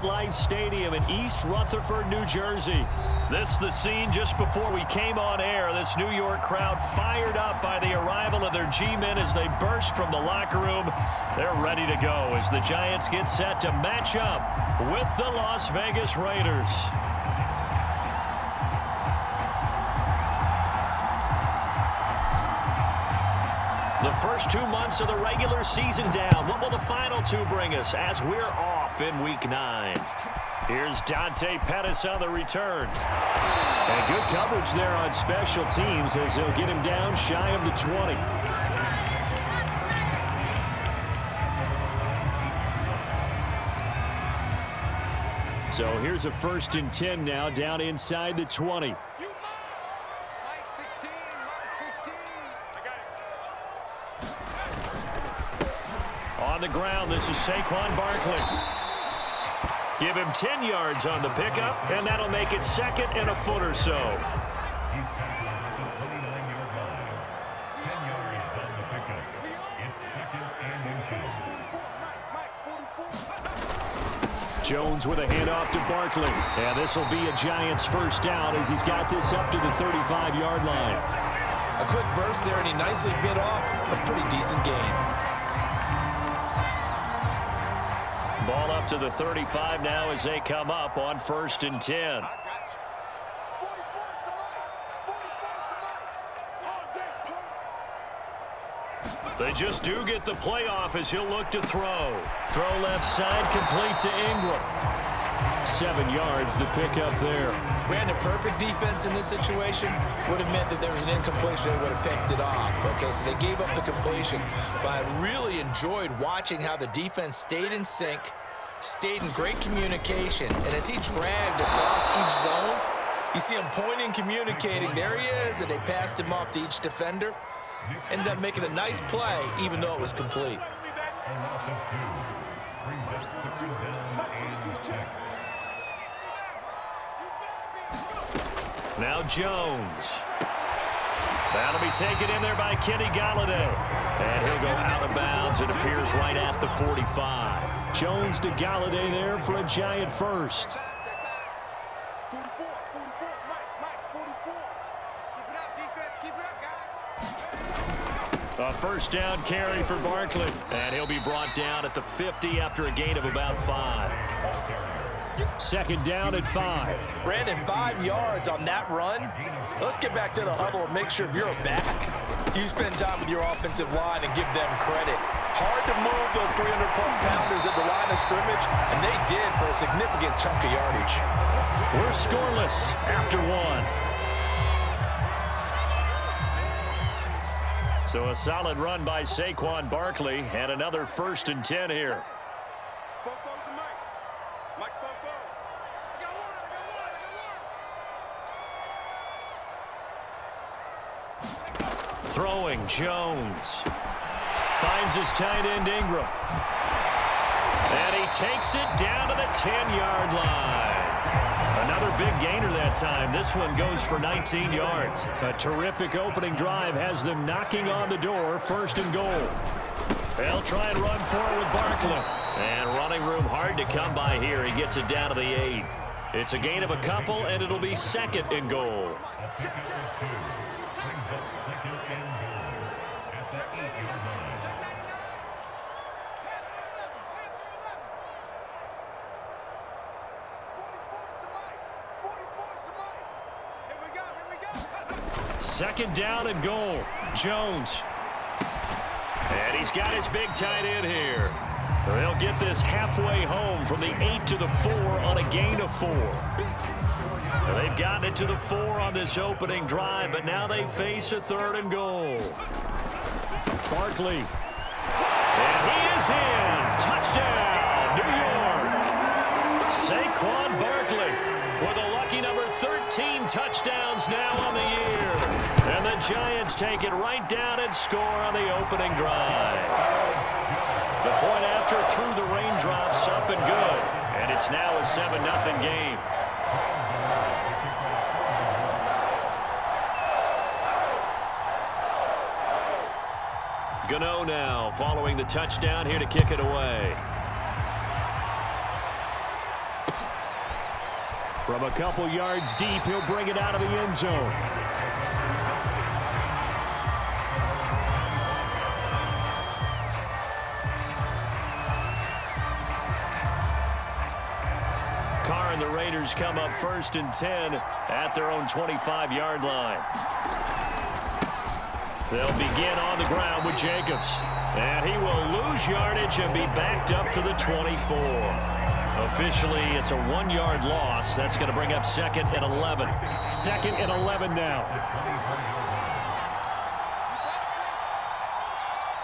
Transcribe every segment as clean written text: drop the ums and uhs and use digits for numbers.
MetLife Stadium in East Rutherford, New Jersey. This is the scene just before we came on air. This New York crowd fired up by the arrival of their G-men as they burst from the locker room. They're ready to go as the Giants get set to match up with the Las Vegas Raiders. The first 2 months of the regular season down. What will the final two bring us as we're off in Week 9? Here's Dante Pettis on the return. And good coverage there on special teams as he'll get him down shy of the 20. So here's a 1st and 10 now down inside the 20. On the ground, this is Saquon Barkley. Give him 10 yards on the pickup, and that'll make it 2nd and a foot or so. Jones with a handoff to Barkley. And this will be a Giants first down as he's got this up to the 35-yard line. A quick burst there, and he nicely bit off a pretty decent gain. Ball up to the 35 now as they come up on 1st and 10. They just do get the playoff as he'll look to throw. Throw left side, complete to Ingram. 7 yards, the pickup there. Brandon, perfect defense in this situation would have meant that there was an incompletion. They would have picked it off. Okay, so they gave up the completion. But I really enjoyed watching how the defense stayed in sync, stayed in great communication. And as he dragged across each zone, you see him pointing, communicating. There he is, and they passed him off to each defender. Ended up making a nice play, even though it was complete. Now Jones. That'll be taken in there by Kenny Golladay. And he'll go out of bounds. It appears right at the 45. Jones to Golladay there for a Giant first. A first down carry for Barkley. And he'll be brought down at the 50 after a gain of about 5. 2nd down at 5. Brandon, 5 yards on that run. Let's get back to the huddle and make sure if you're a back, you spend time with your offensive line and give them credit. Hard to move those 300-plus pounders at the line of scrimmage, and they did for a significant chunk of yardage. We're scoreless after 1. So a solid run by Saquon Barkley and another 1st and 10 here. Throwing, Jones. Finds his tight end, Ingram. And he takes it down to the 10-yard line. Another big gainer that time. This one goes for 19 yards. A terrific opening drive has them knocking on the door. 1st and goal. They'll try and run forward with Barkley. And running room hard to come by here. He gets it down to the 8. It's a gain of a couple, and it'll be 2nd and goal. Second down and goal. Jones. And he's got his big tight end here. They'll get this halfway home from the 8 to the 4 on a gain of 4. They've gotten it to the 4 on this opening drive, but now they face a 3rd and goal. Barkley. And he is in. Touchdown, New York. Saquon Barkley with a lucky number 13 touchdowns now on the year. And the Giants take it right down and score on the opening drive. The point after through the raindrops up and good. And it's now a 7-0 game. Gano now following the touchdown here to kick it away. From a couple yards deep, he'll bring it out of the end zone. Carr and the Raiders come up 1st and 10 at their own 25-yard line. They'll begin on the ground with Jacobs. And he will lose yardage and be backed up to the 24. Officially, it's a 1-yard loss. That's going to bring up 2nd and 11. 2nd and 11 now.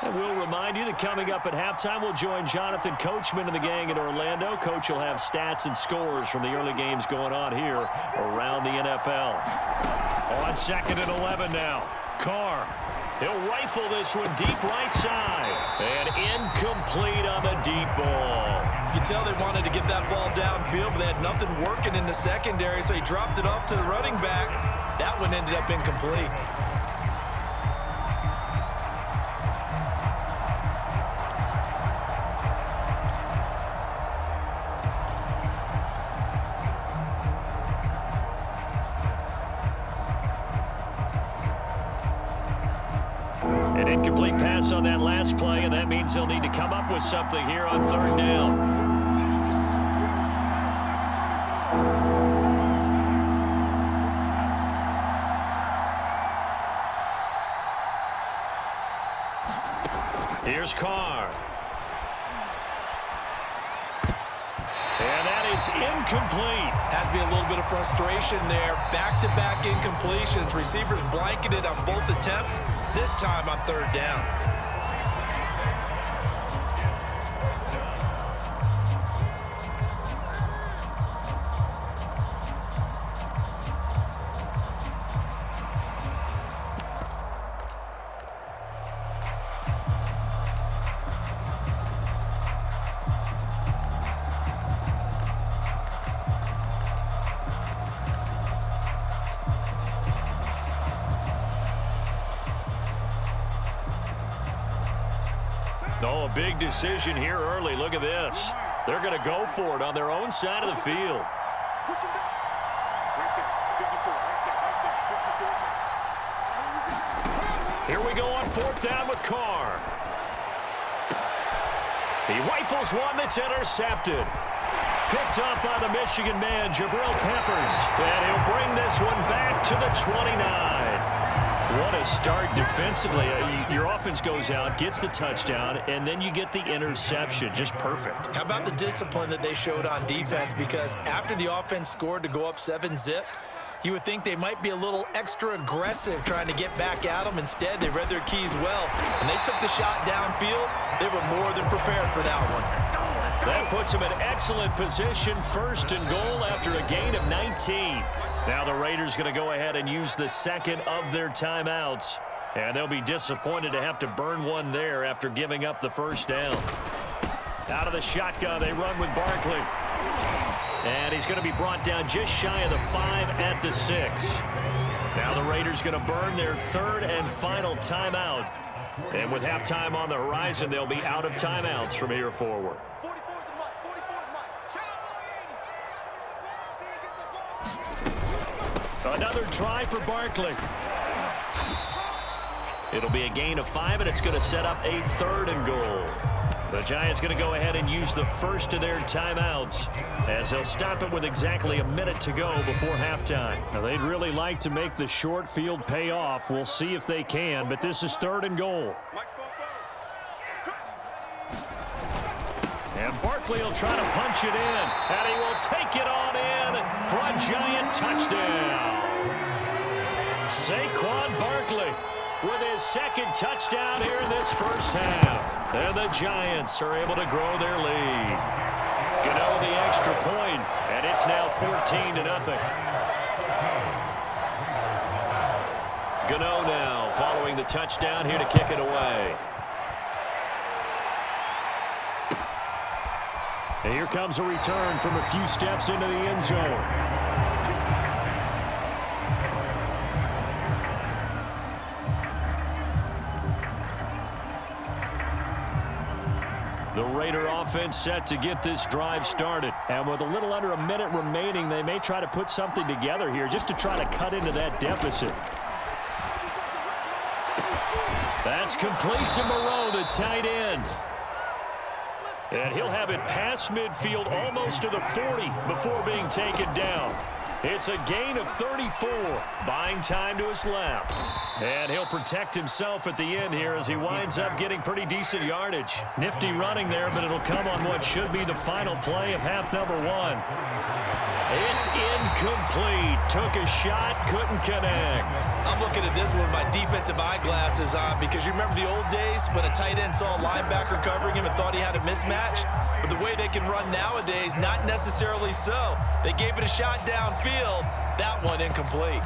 And we'll remind you that coming up at halftime, we'll join Jonathan Coachman and the gang in Orlando. Coach will have stats and scores from the early games going on here around the NFL. On 2nd and 11 now. Carr. He'll rifle this one deep right side. And incomplete on the deep ball. You can tell they wanted to get that ball downfield, but they had nothing working in the secondary, so he dropped it off to the running back. That one ended up incomplete. An incomplete pass on that last play, and that means they'll need to come up with something here on 3rd down. Here's Carr. And that is incomplete. Has to be a little bit of frustration there. Back-to-back incompletions. Receivers blanketed on both attempts, this time on 3rd down. Oh, a big decision here early. Look at this. They're going to go for it on their own side of the field. Here we go on 4th down with Carr. He rifles one that's intercepted. Picked up by the Michigan man, Jabril Peppers. And he'll bring this one back to the 29. What a start defensively. Your offense goes out, gets the touchdown, and then you get the interception. Just perfect. How about the discipline that they showed on defense? Because after the offense scored to go up 7-zip, you would think they might be a little extra aggressive trying to get back at them. Instead, they read their keys well, and they took the shot downfield. They were more than prepared for that one. That puts them in excellent position. 1st and goal after a gain of 19. Now the Raiders going to go ahead and use the 2nd of their timeouts. And they'll be disappointed to have to burn one there after giving up the 1st down. Out of the shotgun, they run with Barkley. And he's going to be brought down just shy of the 5 at the 6. Now the Raiders going to burn their 3rd and final timeout. And with halftime on the horizon, they'll be out of timeouts from here forward. Another try for Barkley. It'll be a gain of 5, and it's going to set up a 3rd and goal. The Giants going to go ahead and use the 1st of their timeouts as they'll stop it with exactly a minute to go before halftime. Now, they'd really like to make the short field pay off. We'll see if they can, but this is 3rd and goal. And Barkley will try to punch it in, and he will take it on in for a Giant touchdown. Saquon Barkley with his 2nd touchdown here in this 1st half. And the Giants are able to grow their lead. Gano the extra point, and it's now 14-0. Gano now following the touchdown here to kick it away. And here comes a return from a few steps into the end zone. The Raider offense set to get this drive started. And with a little under a minute remaining, they may try to put something together here just to try to cut into that deficit. That's complete to Moreau, the tight end. And he'll have it past midfield almost to the 40 before being taken down. It's a gain of 34, buying time to his left. And he'll protect himself at the end here as he winds up getting pretty decent yardage. Nifty running there, but it'll come on what should be the final play of half number 1. It's incomplete. Took a shot, couldn't connect. I'm looking at this with my defensive eyeglasses on because you remember the old days when a tight end saw a linebacker covering him and thought he had a mismatch? But the way they can run nowadays, not necessarily so. They gave it a shot downfield. That one incomplete.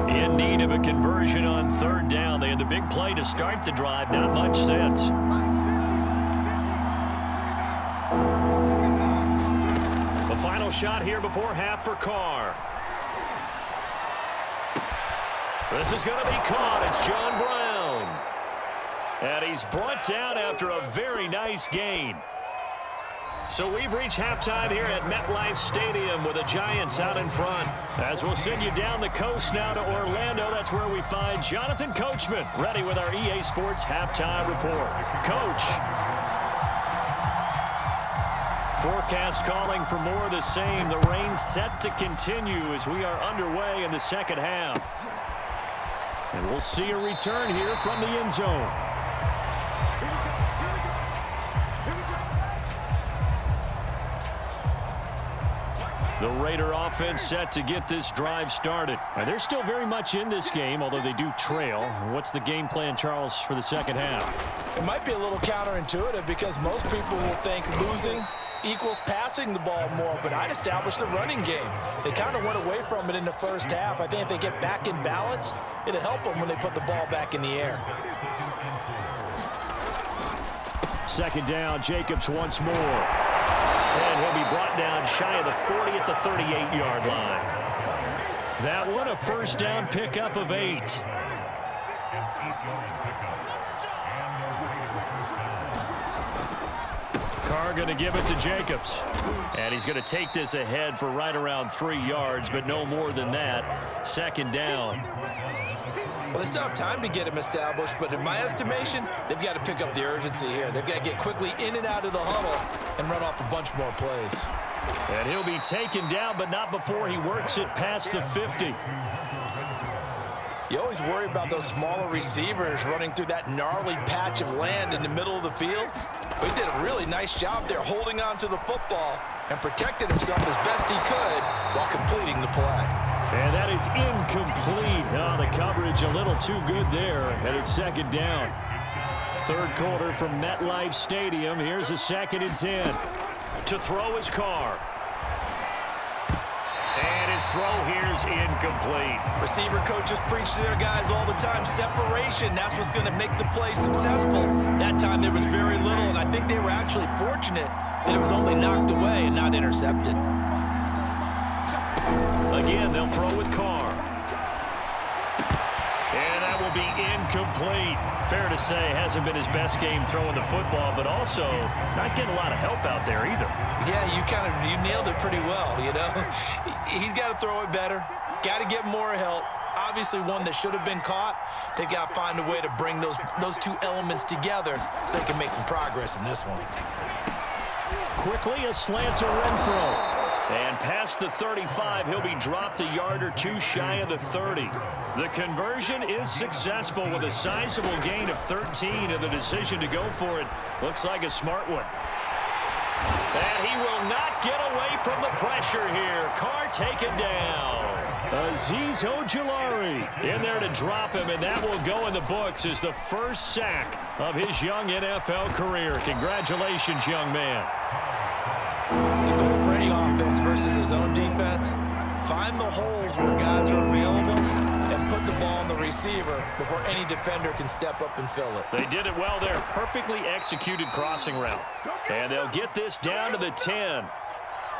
In need of a conversion on third down. They had the big play to start the drive. Not much sense. The final shot here before half for Carr. This is going to be caught. It's John Brown. And he's brought down after a very nice gain. So we've reached halftime here at MetLife Stadium with the Giants out in front. As we'll send you down the coast now to Orlando, that's where we find Jonathan Coachman, ready with our EA Sports halftime report. Coach. Forecast calling for more of the same. The rain set to continue as we are underway in the second half. And we'll see a return here from the end zone. The Raider offense set to get this drive started. And they're still very much in this game, although they do trail. What's the game plan, Charles, for the second half? It might be a little counterintuitive because most people will think losing equals passing the ball more, but I'd establish the running game. They kind of went away from it in the first half. I think if they get back in balance, it'll help them when they put the ball back in the air. Second down, Jacobs once more. And he'll be brought down shy of the 40 at the 38-yard line. That one a first down pickup of 8. Carr going to give it to Jacobs. And he's going to take this ahead for right around 3 yards, but no more than that. Second down. Well, they still have time to get him established, but in my estimation, they've got to pick up the urgency here. They've got to get quickly in and out of the huddle and run off a bunch more plays. And he'll be taken down, but not before he works it past the 50. You always worry about those smaller receivers running through that gnarly patch of land in the middle of the field. But he did a really nice job there holding on to the football and protected himself as best he could while completing the play. And that is incomplete. Oh, the coverage a little too good there. And it's second down. Third quarter from MetLife Stadium. Here's a 2nd and 10. To throw his Carr. And his throw here's incomplete. Receiver coaches preach to their guys all the time. Separation, that's what's going to make the play successful. That time there was very little, and I think they were actually fortunate that it was only knocked away and not intercepted. Again, they'll throw with Carr. And that will be incomplete. Fair to say, hasn't been his best game throwing the football, but also not getting a lot of help out there either. Yeah, you nailed it pretty well, you know. He's got to throw it better. Got to get more help. Obviously one that should have been caught. They've got to find a way to bring those two elements together so they can make some progress in this one. Quickly a slant to Renfro. And past the 35, he'll be dropped a yard or two shy of the 30. The conversion is successful with a sizable gain of 13, and the decision to go for it looks like a smart one. And he will not get away from the pressure here. Carr taken down. Azeez Ojulari in there to drop him, and that will go in the books as the first sack of his young NFL career. Congratulations, young man. The goal for any offense versus his own defense, find the holes where guys are available and put the ball on the receiver before any defender can step up and fill it. They did it well there. Perfectly executed crossing route. And they'll get this down to the 10.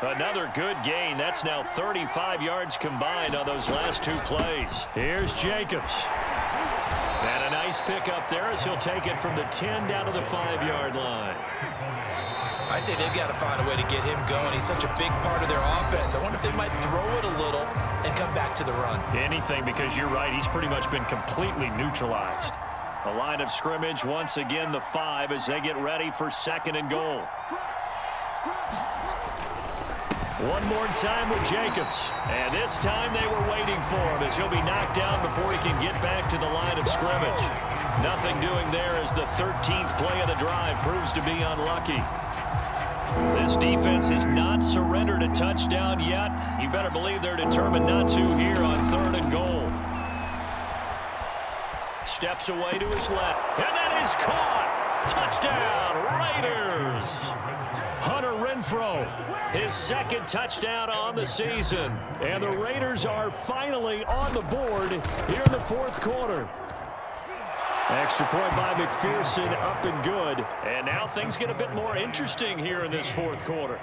Another good gain. That's now 35 yards combined on those last two plays. Here's Jacobs. nice pickup there as he'll take it from the 10 down to the 5-yard line. I'd say they've got to find a way to get him going. He's such a big part of their offense. I wonder if they might throw it a little and come back to the run. Anything, because you're right. He's pretty much been completely neutralized. The line of scrimmage, once again, the 5 as they get ready for 2nd and goal. One more time with Jacobs. And this time they were waiting for him as he'll be knocked down before he can get back to the line of scrimmage. Nothing doing there as the 13th play of the drive proves to be unlucky. This defense has not surrendered a touchdown yet. You better believe they're determined not to here on 3rd and goal. Steps away to his left. And that is caught. Touchdown, Raiders. Hunter Renfrow, his 2nd touchdown on the season. And the Raiders are finally on the board here in the 4th quarter. Extra point by McPherson, up and good. And now things get a bit more interesting here in this 4th quarter.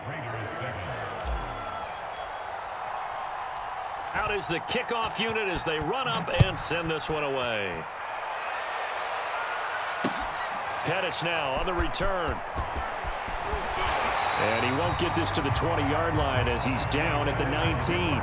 Out is the kickoff unit as they run up and send this one away. Pettis now on the return. And he won't get this to the 20-yard line as he's down at the 19.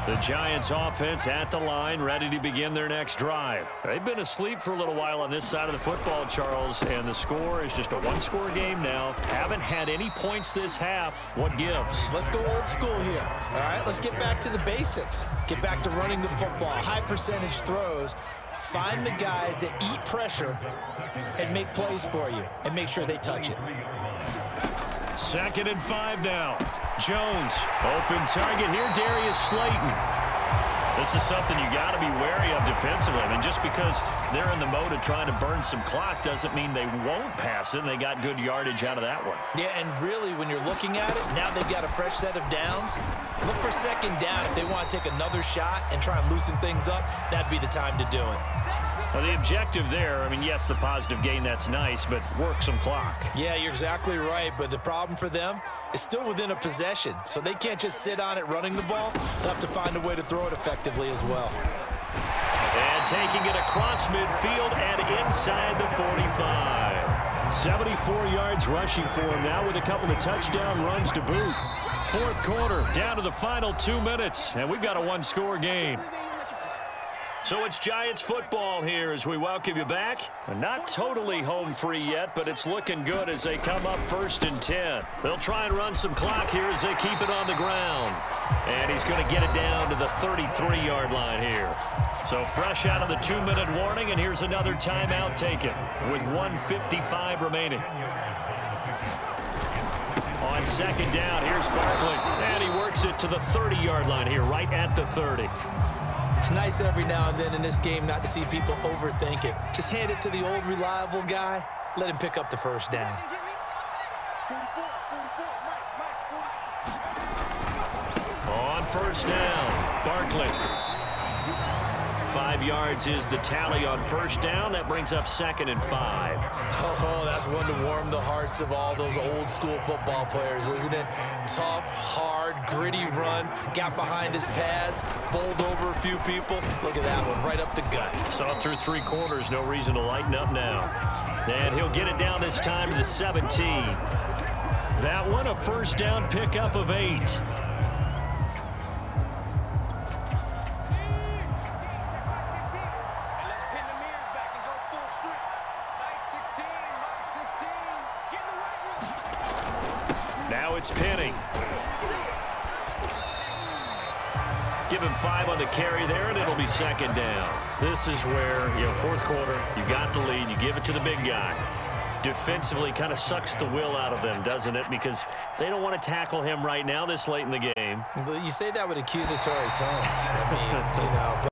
The Giants offense at the line, ready to begin their next drive. They've been asleep for a little while on this side of the football, Charles, and the score is just a one-score game now. Haven't had any points this half. What gives? Let's go old school here. All right, let's get back to the basics. Get back to running the football, high percentage throws. Find the guys that eat pressure and make plays for you and make sure they touch it. 2nd and 5 now. Jones, open target here, Darius Slayton. This is something you got to be wary of defensively. I mean, just because they're in the mode of trying to burn some clock doesn't mean they won't pass it, and they got good yardage out of that one. Yeah, and really, when you're looking at it, now they've got a fresh set of downs. Look for 2nd down. If they want to take another shot and try and loosen things up, that'd be the time to do it. Well, the objective there, I mean, yes, the positive gain, that's nice, but work some clock. Yeah, you're exactly right, but the problem for them is still within a possession, so they can't just sit on it running the ball. They'll have to find a way to throw it effectively as well. And taking it across midfield and inside the 45. 74 yards rushing for him now with a couple of touchdown runs to boot. 4th quarter, down to the final 2 minutes, and we've got a one-score game. So it's Giants football here as we welcome you back. Not totally home free yet, but it's looking good as they come up 1st and 10. They'll try and run some clock here as they keep it on the ground. And he's going to get it down to the 33-yard line here. So fresh out of the 2-minute warning, and here's another timeout taken with 1:55 remaining. On 2nd down, here's Barkley. And he works it to the 30-yard line here, right at the 30. It's nice every now and then in this game not to see people overthink it. Just hand it to the old reliable guy. Let him pick up the 1st down. On 1st down, Barkley. 5 yards is the tally on 1st down. That brings up 2nd and 5. Oh, that's one to warm the hearts of all those old school football players, isn't it? Tough, hard, gritty run. Got behind his pads, bowled over a few people. Look at that one, right up the gut. Saw it through 3 quarters. No reason to lighten up now. And he'll get it down this time to the 17. That one a 1st down pickup of 8. Now it's Penny. Give him 5 on the carry there, and it'll be 2nd down. This is where, 4th quarter, you got the lead, you give it to the big guy. Defensively kind of sucks the will out of them, doesn't it? Because they don't want to tackle him right now this late in the game. But you say that with accusatory tones. I mean,